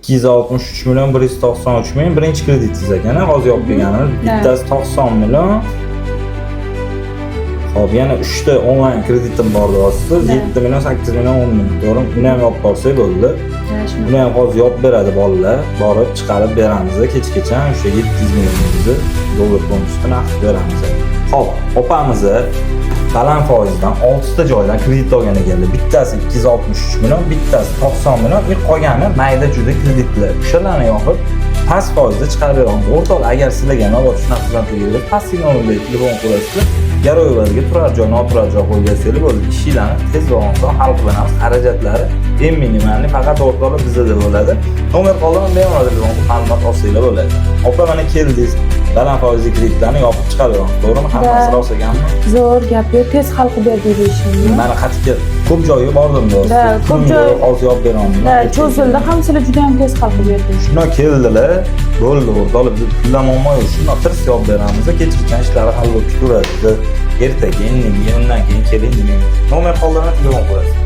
263 milyon 193 ming birinchi kreditingiz ekan, hozir olib kelganingiz. Bittasi 90 million. Hop, yana 3 ta onlayn kreditim bor deyapsiz. 7 million, 8 million, 10 million. To'g'rimi? Buni ham olib qolsak bo'ldi. Buni ham hozir olib beradi bolalar. Borib chiqarib beramiz. Kechgacha o'sha 700 millionimizni dollar bonusini naqd beramiz. Hop, opamizni baland foizdan 6 ta joydan kredit olgan ekanlar. Bittasi 263 million, bittasi 90 million, qolgani mayda juda kreditlar. O'shalarni yoqib past foizda chiqarib beramiz. O'rtoqlar, agar sizlarga navbat shunaqa xizmatlarga past nomerga telefon qilasiz, garovlarga turar joy, noturar joy qo'ygansizlar bo'ldi. Ishlarni tez va oson hal qilamiz. Xarajatlari eng minimalni faqat o'rtoqlar bizda bo'ladi. Nomer qoldirib bemalol ma'lumot olsanglar bo'ladi. Opa, mana keldingiz. Baland foizli kreditlarni yopib chiqaveramiz. To'g'rimi? Hammasi rost ekanmi? Zo'r gap, tez hal qilib berdi deyishimni. Mana qattiq ko'p joyga bordim do'st. Ko'p joy hozir olib beraman. Cho'zildi, hammalar juda ham tez hal qilib berdi. Shuna keldilar. Bo'ldi, o'rtoqlar, biz puldan olmay, shuna tirs olib beramiz. Kechgacha ishlari hal bo'lib turadi. Ertaga, undan keyin keling. Nomer qoldirib telefon qo'yasiz.